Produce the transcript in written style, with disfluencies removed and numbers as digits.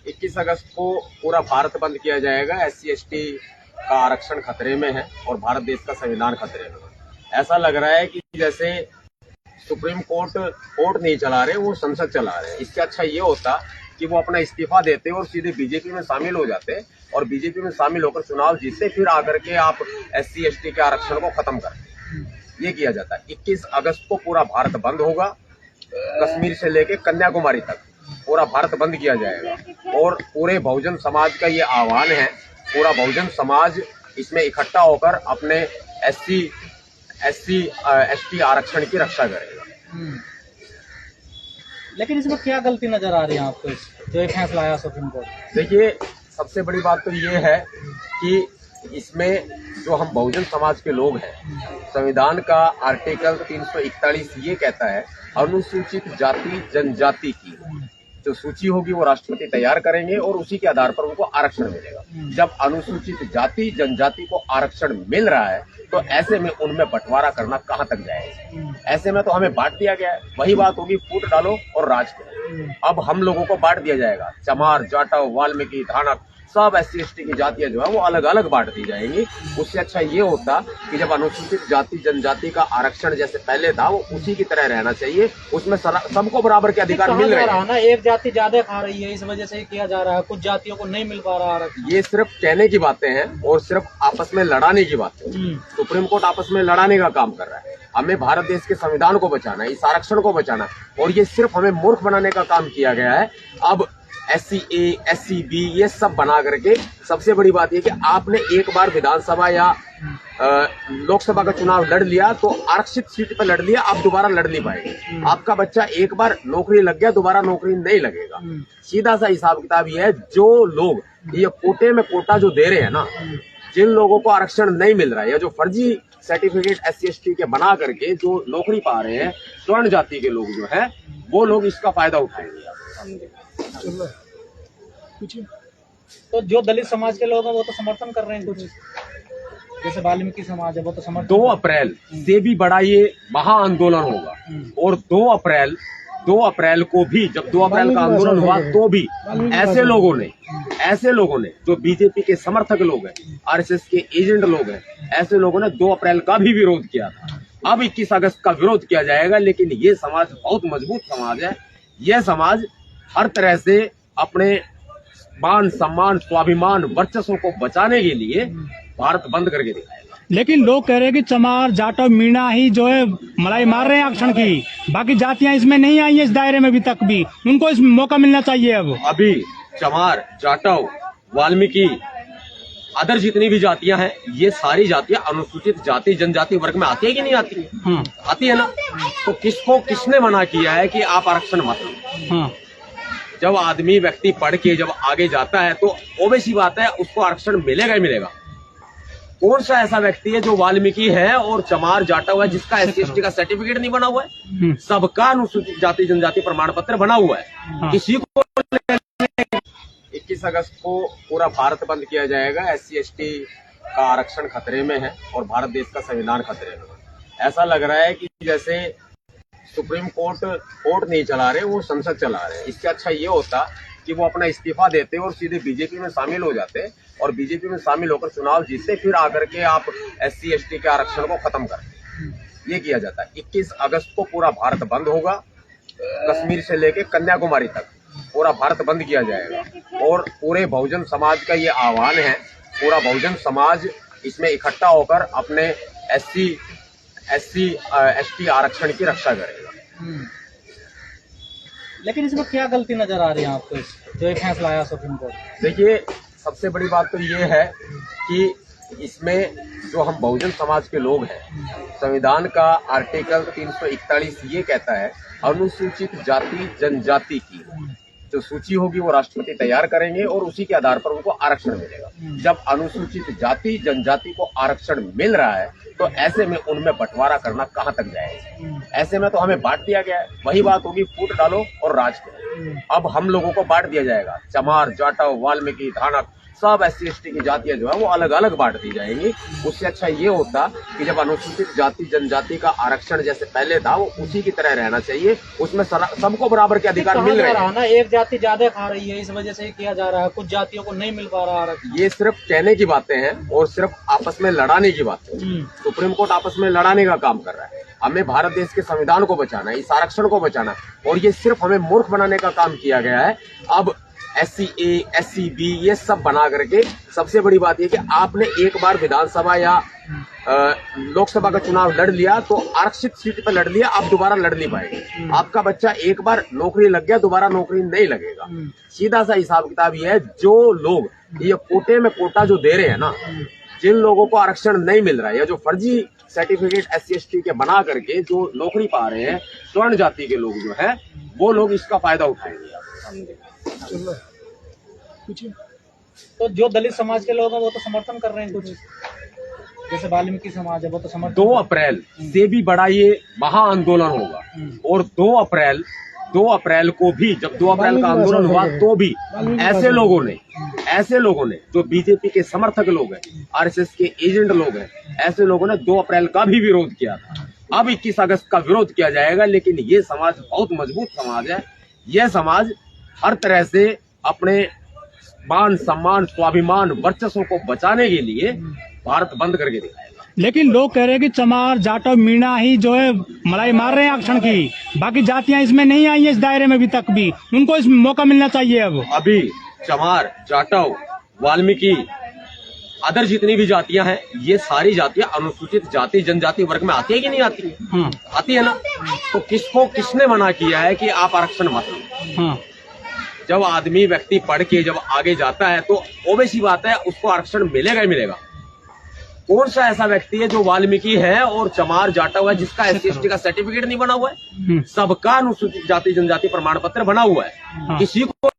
21 अगस्त को पूरा भारत बंद किया जाएगा। SC/ST का आरक्षण खतरे में है और भारत देश का संविधान खतरे में है। ऐसा लग रहा है कि जैसे सुप्रीम कोर्ट नहीं चला रहे, वो संसद चला रहे हैं। इससे अच्छा ये होता कि वो अपना इस्तीफा देते और सीधे बीजेपी में शामिल हो जाते और बीजेपी में शामिल होकर चुनाव जीतते, फिर आकर के आप SC/ST के आरक्षण को खत्म करते। ये किया जाता है। 21 अगस्त को पूरा भारत बंद होगा, कश्मीर से लेके कन्याकुमारी तक पूरा भारत बंद किया जाएगा और पूरे बहुजन समाज का ये आह्वान है। पूरा बहुजन समाज इसमें इकट्ठा होकर अपने SC/ST आरक्षण की रक्षा करेगा। लेकिन इसमें क्या गलती नजर आ रही है आपको, जो ये फैसला आया सुप्रीम कोर्ट? देखिए, सबसे बड़ी बात तो ये है कि इसमें जो हम बहुजन समाज के लोग हैं, संविधान का आर्टिकल 341 ये कहता है अनुसूचित जाति जनजाति की जो सूची होगी वो राष्ट्रपति तैयार करेंगे और उसी के आधार पर उनको आरक्षण मिलेगा। जब अनुसूचित जाति जनजाति को आरक्षण मिल रहा है तो ऐसे में उनमें बंटवारा करना कहां तक जाएगा? ऐसे में तो हमें बांट दिया गया है। वही बात होगी, फूट डालो और राज करो। अब हम लोगों को बांट दिया जाएगा। चमार, जाटव, वाल्मीकि, धानक सब SC/ST की जातियां जो है वो अलग अलग बांट दी जाएंगी। उससे अच्छा ये होता कि जब अनुसूचित जाति जनजाति का आरक्षण जैसे पहले था वो उसी की तरह रहना चाहिए। उसमें सबको बराबर के अधिकार मिल रहे हैं ना। एक जाति ज्यादा खा रही है, इस वजह से किया जा रहा है, कुछ जातियों को नहीं मिल पा रहा आरक्षण। ये सिर्फ कहने की बातें हैं और सिर्फ आपस में लड़ाने की बातें हैं। सुप्रीम कोर्ट आपस में लड़ाने का काम कर रहा है। हमें भारत देश के संविधान को बचाना है, इस आरक्षण को बचाना है और ये सिर्फ हमें मूर्ख बनाने का काम किया गया है। अब SC/A, SC/B ये सब बना करके सबसे बड़ी बात ये कि आपने एक बार विधानसभा या लोकसभा का चुनाव लड़ लिया तो आरक्षित सीट पर लड़ लिया, आप दोबारा लड़ नहीं पाएंगे। आपका बच्चा एक बार नौकरी लग गया, दोबारा नौकरी नहीं लगेगा। सीधा सा हिसाब किताब ये है। जो लोग ये कोटे में कोटा जो दे रहे हैं ना, जिन लोगों को आरक्षण नहीं मिल रहा है या जो फर्जी सर्टिफिकेट SC/ST के बना करके जो नौकरी पा रहे हैं, स्वर्ण जाति के लोग जो है वो लोग इसका फायदा उठाएंगे। तो जो दलित समाज के लोग हैं वो तो समर्थन कर रहे हैं, कुछ जैसे वाल्मीकि समाज है वो तो समर्थन। 2 अप्रैल से भी बड़ा ये महा आंदोलन होगा और 2 अप्रैल को भी, जब 2 अप्रैल का आंदोलन हुआ तो भी ऐसे लोगों ने जो बीजेपी के समर्थक लोग हैं, RSS के एजेंट लोग हैं, ऐसे लोगों ने 2 अप्रैल का भी विरोध किया था। अब 21 अगस्त का विरोध किया जाएगा। लेकिन ये समाज बहुत मजबूत समाज है। यह समाज हर तरह से अपने मान सम्मान स्वाभिमान वर्चस्व को बचाने के लिए भारत बंद करके दिखाएगा। लेकिन लोग कह रहे हैं कि चमार, जाटव, मीणा ही जो है मलाई मार रहे हैं आरक्षण की, बाकी जातियां इसमें नहीं आई है इस दायरे में अभी तक भी। उनको इस मौका मिलना चाहिए। अब अभी चमार, जाटव, वाल्मीकि, अदर जितनी भी जातियां हैं, ये सारी जातियां अनुसूचित जाति जनजाति वर्ग में आती है कि नहीं आती है? आती है ना। तो किसने मना किया है कि आप आरक्षण मत लो? जब आदमी व्यक्ति पढ़ के जब आगे जाता है तो ओबीसी बात है, उसको आरक्षण मिलेगा ही मिलेगा। कौन सा ऐसा व्यक्ति है जो वाल्मीकि है और चमार जाटव है जिसका SC/ST का सर्टिफिकेट नहीं बना हुआ है? सबका अनुसूचित जाति जनजाति प्रमाण पत्र बना हुआ है। किसी को 21 अगस्त को पूरा भारत बंद किया जाएगा। SC/ST का आरक्षण खतरे में है और भारत देश का संविधान खतरे में है। ऐसा लग रहा है कि जैसे सुप्रीम कोर्ट नहीं चला रहे, वो संसद चला रहे हैं। इससे अच्छा ये होता कि वो अपना इस्तीफा देते और सीधे बीजेपी में शामिल हो जाते और बीजेपी में शामिल होकर चुनाव जीतते, फिर आकर के आप SC/ST के आरक्षण को खत्म करते। ये किया जाता है। 21 अगस्त को पूरा भारत बंद होगा, कश्मीर से लेके कन्याकुमारी तक पूरा भारत बंद किया जाएगा और पूरे बहुजन समाज का ये आह्वान है। पूरा बहुजन समाज इसमें इकट्ठा होकर अपने SC/ST आरक्षण की रक्षा करेगा। लेकिन इसमें क्या गलती नजर आ रही है आपको, जो ये फैसला आया सुप्रीम कोर्ट? देखिए, सबसे बड़ी बात तो ये है कि इसमें जो हम बहुजन समाज के लोग हैं, संविधान का आर्टिकल 341 ये कहता है अनुसूचित जाति जनजाति की जो सूची होगी वो राष्ट्रपति तैयार करेंगे और उसी के आधार पर उनको आरक्षण मिलेगा। जब अनुसूचित जाति जनजाति को आरक्षण मिल रहा है तो ऐसे में उनमें बंटवारा करना कहां तक जाएगा? ऐसे में तो हमें बांट दिया गया है। वही बात होगी, फूट डालो और राज करो। अब हम लोगों को बांट दिया जाएगा। चमार, जाटव, वाल्मीकि, धानक, सब SC/ST की जातियां जो है वो अलग अलग बांट दी जाएंगी। उससे अच्छा ये होता कि जब अनुसूचित जाति जनजाति का आरक्षण जैसे पहले था वो उसी की तरह रहना चाहिए, उसमें सबको बराबर के अधिकार मिल रहे हैं। ना एक जाति ज्यादा खा रही है, इस वजह से किया जा रहा है, कुछ जातियों को नहीं मिल पा रहा आरक्षण। ये सिर्फ कहने की बातें हैं और सिर्फ आपस में लड़ाने की बातें हैं। सुप्रीम कोर्ट आपस में लड़ाने का काम कर रहा है। हमें भारत देश के संविधान को बचाना है, इस आरक्षण को बचाना है, और ये सिर्फ हमें मूर्ख बनाने का काम किया गया है। अब SC-A, SC-B ये सब बना करके, सबसे बड़ी बात ये कि आपने एक बार विधानसभा या लोकसभा का चुनाव लड़ लिया तो आरक्षित सीट पर लड़ लिया, आप दोबारा लड़ नहीं पाएंगे। आपका बच्चा एक बार नौकरी लग गया, दोबारा नौकरी नहीं लगेगा। सीधा सा हिसाब किताब ये है, जो लोग ये कोटे में कोटा जो दे रहे हैं ना, जिन लोगों को आरक्षण नहीं मिल रहा है या जो फर्जी सर्टिफिकेट SC/ST के बना करके जो नौकरी पा रहे हैं, स्वर्ण जाति के लोग जो है वो लोग इसका फायदा उठाएंगे। तो जो दलित समाज के लोग हैं वो तो समर्थन कर रहे हैं, कुछ जैसे वाल्मीकि समाज है वो तो समर्थन। 2 अप्रैल से भी बड़ा ये महा आंदोलन होगा, और 2 अप्रैल को भी, जब 2 अप्रैल का आंदोलन हुआ तो भी ऐसे लोगों ने जो बीजेपी के समर्थक लोग हैं, RSS के एजेंट लोग हैं, ऐसे लोगों ने 2 अप्रैल का भी विरोध किया था। अब 21 अगस्त का विरोध किया जाएगा, लेकिन ये समाज बहुत मजबूत समाज है। यह समाज हर तरह से अपने मान सम्मान, स्वाभिमान, वर्चस्व को बचाने के लिए भारत बंद करके दिखाएगा। लेकिन लोग कह रहे हैं कि चमार, जाटव, मीणा ही जो है मलाई मार रहे हैं आरक्षण की, बाकी जातियां इसमें नहीं आई है इस दायरे में अभी तक भी, उनको इस मौका मिलना चाहिए। अब अभी चमार, जाटव, वाल्मीकि, अदर जितनी भी जातियां हैं, ये सारी जातियां अनुसूचित जाति जनजाति वर्ग में आती है कि नहीं आती है? आती है ना। तो किसने मना किया है कि आप आरक्षण मत लो? जब आदमी व्यक्ति पढ़ के जब आगे जाता है तो ओबीसी बात है, उसको आरक्षण मिलेगा ही मिलेगा। कौन सा ऐसा व्यक्ति है जो वाल्मीकि है और चमार, जाटव है जिसका SC/ST का सर्टिफिकेट नहीं बना हुआ है? सबका अनुसूचित जाति जनजाति प्रमाण पत्र बना हुआ है। किसी को